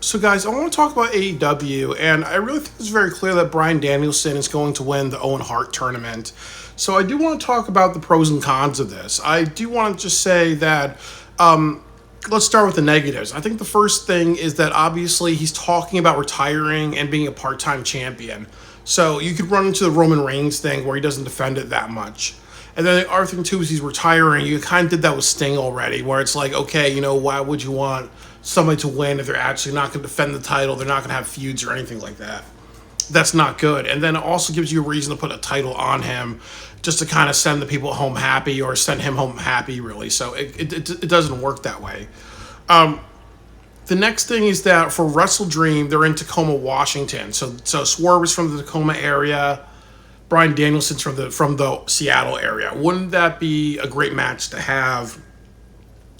So, guys, I want to talk about AEW, and I really think it's very clear that Bryan Danielson is going to win the Owen Hart tournament. So, I do want to talk about the pros and cons of this. I do want to just say that, let's start with the negatives. I think the first thing is that obviously he's talking about retiring and being a part time champion. So, you could run into the Roman Reigns thing where he doesn't defend it that much. And then the other thing too is he's retiring. You kind of did that with Sting already, where it's like, okay, why would you want somebody to win if they're actually not going to defend the title? They're not going to have feuds or anything like that. That's not good. And then it also gives you a reason to put a title on him, just to kind of send the people home happy or send him home happy, really. So it doesn't work that way. The next thing is that for Wrestle Dream, they're in Tacoma, Washington. So Swerve is from the Tacoma area. Bryan Danielson's from the Seattle area. Wouldn't that be a great match to have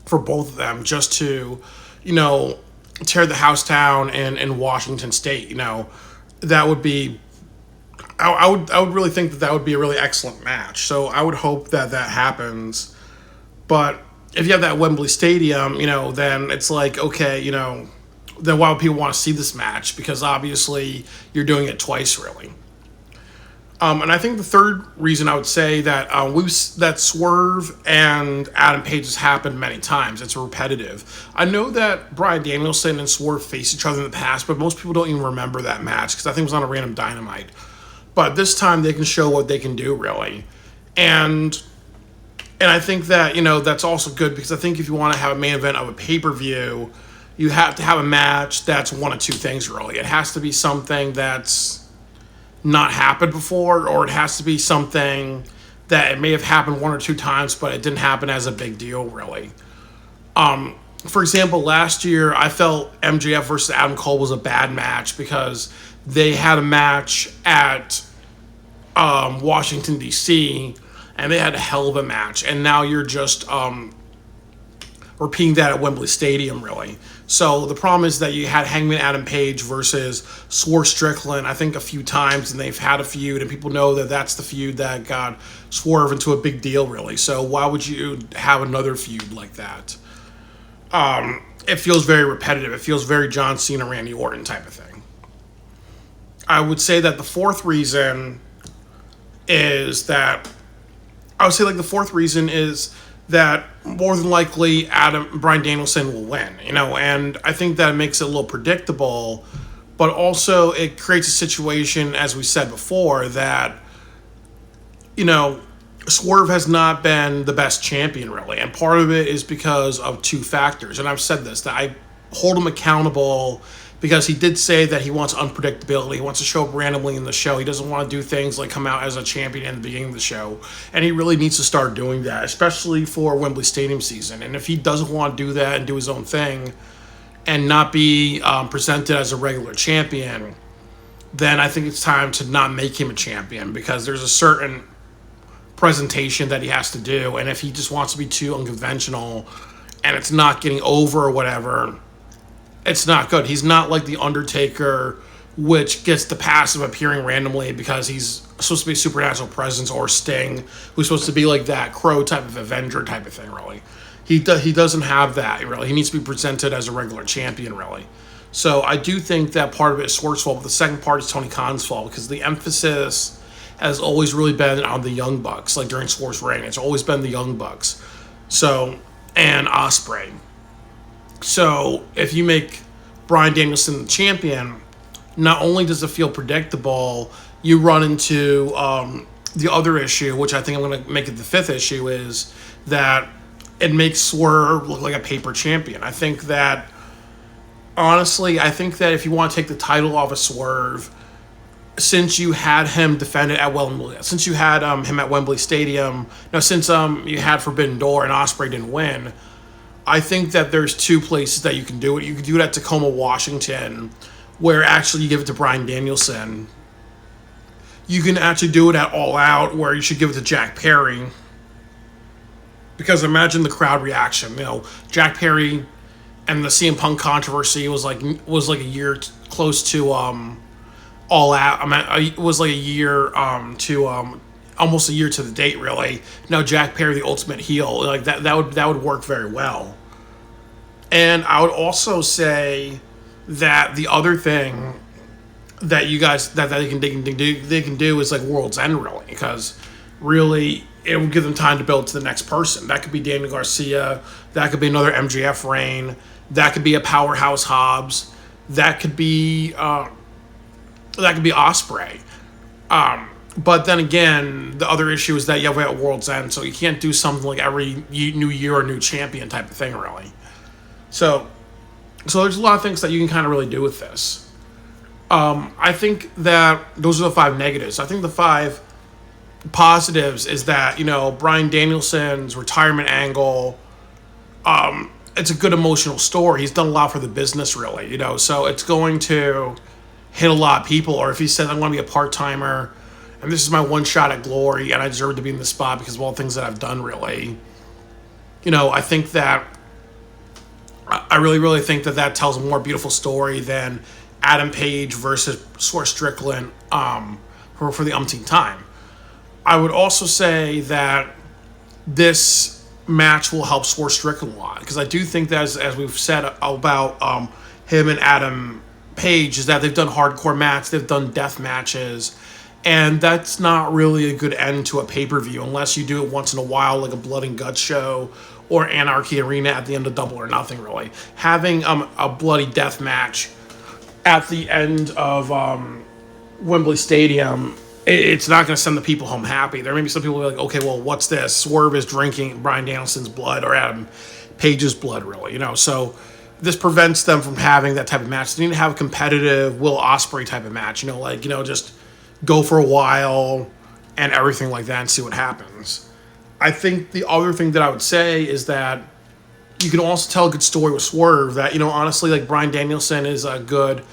for both of them, just to, tear the house down in Washington State? That would be. I would really think that would be a really excellent match. So I would hope that happens. But if you have that Wembley Stadium, then it's like, okay, then why would people want to see this match? Because obviously you're doing it twice, really. And I think the third reason I would say that that Swerve and Adam Page has happened many times. It's repetitive. I know that Bryan Danielson and Swerve faced each other in the past, but most people don't even remember that match because I think it was on a random Dynamite. But this time they can show what they can do, really. And I think that, that's also good because I think if you want to have a main event of a pay-per-view, you have to have a match that's one of two things, really. It has to be something that's not happened before, or it has to be something that it may have happened one or two times, but it didn't happen as a big deal, really. For example, last year, I felt MJF versus Adam Cole was a bad match because they had a match at Washington, D.C., and they had a hell of a match, and now you're just repeating that at Wembley Stadium, really. So the problem is that you had Hangman Adam Page versus Swerve Strickland, I think, a few times, and they've had a feud, and people know that that's the feud that got Swerve into a big deal, really. So why would you have another feud like that? It feels very repetitive. It feels very John Cena, Randy Orton type of thing. I would say that the fourth reason is that more than likely Bryan Danielson will win, and I think that makes it a little predictable, but also it creates a situation, as we said before, that, Swerve has not been the best champion, really, and part of it is because of two factors, and I've said this, that I hold him accountable because he did say that he wants unpredictability. He wants to show up randomly in the show. He doesn't want to do things like come out as a champion at the beginning of the show. And he really needs to start doing that, especially for Wembley Stadium season. And if he doesn't want to do that and do his own thing and not be presented as a regular champion, then I think it's time to not make him a champion because there's a certain presentation that he has to do. And if he just wants to be too unconventional and it's not getting over or whatever, it's not good. He's not like The Undertaker, which gets the pass of appearing randomly because he's supposed to be a supernatural presence, or Sting, who's supposed to be like that Crow type of Avenger type of thing, really. He doesn't have that, really. He needs to be presented as a regular champion, really. So I do think that part of it is Swerve's fault, but the second part is Tony Khan's fault because the emphasis has always really been on the Young Bucks, like during Swerve's reign. It's always been the Young Bucks. And Ospreay. So if you make Bryan Danielson the champion, not only does it feel predictable, you run into the other issue, which I think I'm going to make it the fifth issue, is that it makes Swerve look like a paper champion. I think that, honestly, if you want to take the title off of Swerve, since you had him defend it at Wembley, since you had him at Wembley Stadium, since you had Forbidden Door and Ospreay didn't win, I think that there's two places that you can do it. You can do it at Tacoma, Washington, where actually you give it to Bryan Danielson. You can actually do it at All Out, where you should give it to Jack Perry. Because imagine the crowd reaction. Jack Perry and the CM Punk controversy was like a year close to All Out. It was like a year to almost a year to the date, really. Now Jack Perry, the ultimate heel, like that would work very well. And I would also say that the other thing that you guys that they can do is like World's End really, because really it will give them time to build to the next person. That could be Daniel Garcia, that could be another MJF reign, that could be a powerhouse Hobbs, that could be Osprey. But then again, the other issue is that you have at World's End, so you can't do something like every new year or new champion type of thing really. So there's a lot of things that you can kind of really do with this. I think that those are the 5 negatives. I think the 5 positives is that, Bryan Danielson's retirement angle, it's a good emotional story. He's done a lot for the business, really, so it's going to hit a lot of people. Or if he says, I want to be a part-timer, and this is my one shot at glory, and I deserve to be in this spot because of all the things that I've done, really. I think that, I really, really think that tells a more beautiful story than Adam Page versus Strickland for the umpteenth time. I would also say that this match will help Swerve Strickland a lot, because I do think that as we've said about him and Adam Page, is that they've done hardcore matches, they've done death matches, and that's not really a good end to a pay-per-view unless you do it once in a while, like a Blood and Guts show or Anarchy Arena at the end of Double or Nothing, really. Having a bloody death match at the end of Wembley Stadium, it's not going to send the people home happy. There may be some people who are like, okay, well, what's this? Swerve is drinking Bryan Danielson's blood or Adam Page's blood, really, So this prevents them from having that type of match. They need to have a competitive Will Ospreay type of match, just go for a while and everything like that and see what happens. I think the other thing that I would say is that you can also tell a good story with Swerve that, honestly, like Bryan Danielson is a good,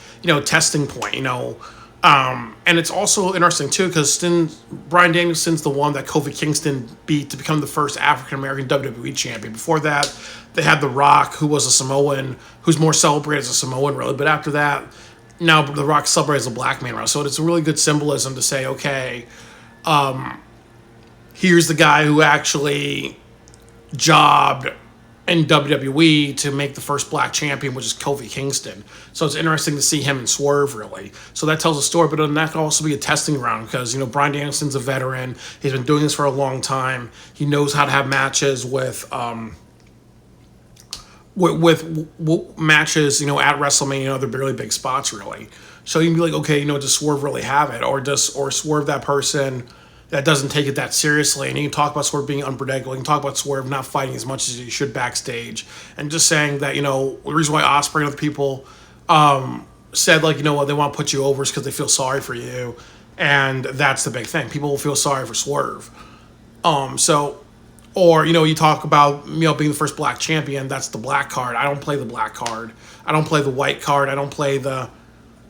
testing point, and it's also interesting too, because Bryan Danielson's the one that Kofi Kingston beat to become the first African-American WWE champion. Before that, they had The Rock, who was a Samoan, who's more celebrated as a Samoan, really. But after that, now The Rock celebrates as a black man, right? So it's a really good symbolism to say, okay, here's the guy who actually jobbed in WWE to make the first black champion, which is Kofi Kingston. So it's interesting to see him and Swerve, really. So that tells a story, but then that can also be a testing ground because, Bryan Danielson's a veteran. He's been doing this for a long time. He knows how to have matches with matches, at WrestleMania, other really big spots, really. So you can be like, okay, does Swerve really have it? Or Swerve that person that doesn't take it that seriously? And you can talk about Swerve being unpredictable. You can talk about Swerve not fighting as much as he should backstage. And just saying that, the reason why Ospreay and other people said, like, they want to put you over is because they feel sorry for you. And that's the big thing. People will feel sorry for Swerve. Or, you talk about, being the first black champion. That's the black card. I don't play the black card. I don't play the white card. I don't play the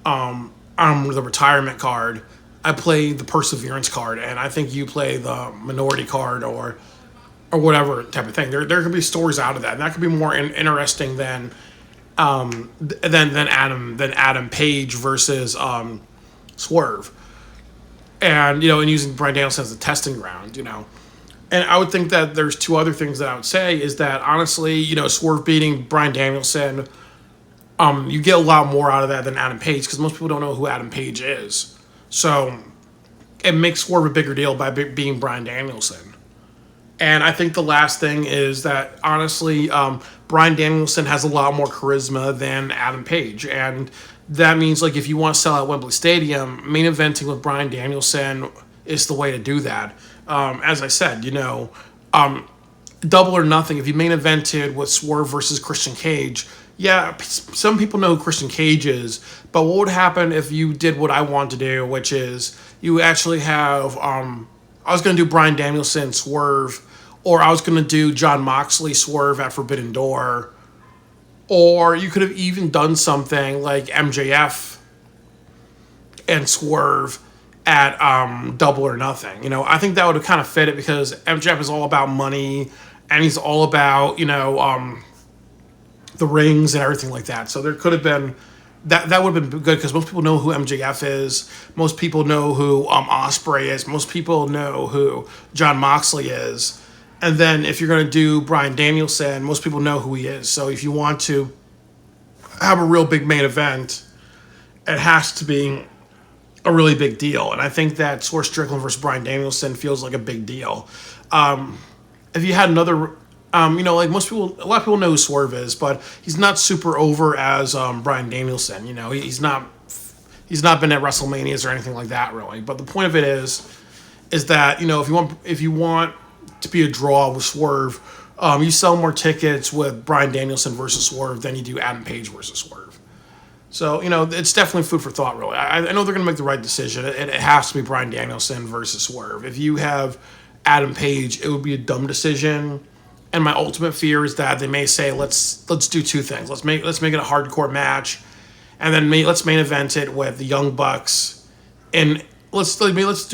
retirement card. I play the perseverance card, and I think you play the minority card or whatever type of thing. There could be stories out of that, and that could be more interesting than Adam Page versus Swerve, and and using Bryan Danielson as a testing ground, And I would think that there's 2 other things that I would say is that honestly, Swerve beating Bryan Danielson, you get a lot more out of that than Adam Page because most people don't know who Adam Page is. So it makes Swerve a bigger deal by being Bryan Danielson. And I think the last thing is that, honestly, Bryan Danielson has a lot more charisma than Adam Page. And that means, like, if you want to sell out Wembley Stadium, main eventing with Bryan Danielson is the way to do that. As I said, Double or Nothing, if you main evented with Swerve versus Christian Cage, yeah, some people know who Christian Cage is, but what would happen if you did what I want to do, which is you actually have, I was going to do Bryan Danielson, Swerve, or I was going to do Jon Moxley, Swerve at Forbidden Door, or you could have even done something like MJF and Swerve at Double or Nothing. I think that would have kind of fit it because MJF is all about money, and he's all about, the rings and everything like that. So there could have been that would have been good because most people know who MJF is. Most people know who Ospreay is. Most people know who Jon Moxley is. And then if you're going to do Bryan Danielson, most people know who he is. So if you want to have a real big main event, it has to be a really big deal. And I think that Swerve Strickland versus Bryan Danielson feels like a big deal. If you had another, like most people, a lot of people know who Swerve is, but he's not super over as Bryan Danielson. He's not been at WrestleManias or anything like that really. But the point of it is that if you want to be a draw with Swerve, you sell more tickets with Bryan Danielson versus Swerve than you do Adam Page versus Swerve. So, it's definitely food for thought, really. I know they're going to make the right decision. It has to be Bryan Danielson versus Swerve. If you have Adam Page, it would be a dumb decision. And my ultimate fear is that they may say, let's do two things. Let's make it a hardcore match, and then let's main event it with the Young Bucks, and let's do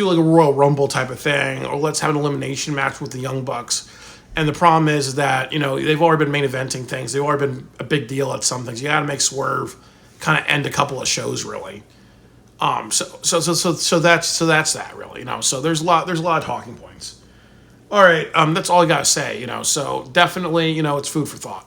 like a Royal Rumble type of thing, or let's have an elimination match with the Young Bucks. And the problem is that they've already been main eventing things. They've already been a big deal at some things. You got to make Swerve kind of end a couple of shows really. So that's that really. So there's a lot of talking points. All right, that's all I gotta say. So definitely, it's food for thought.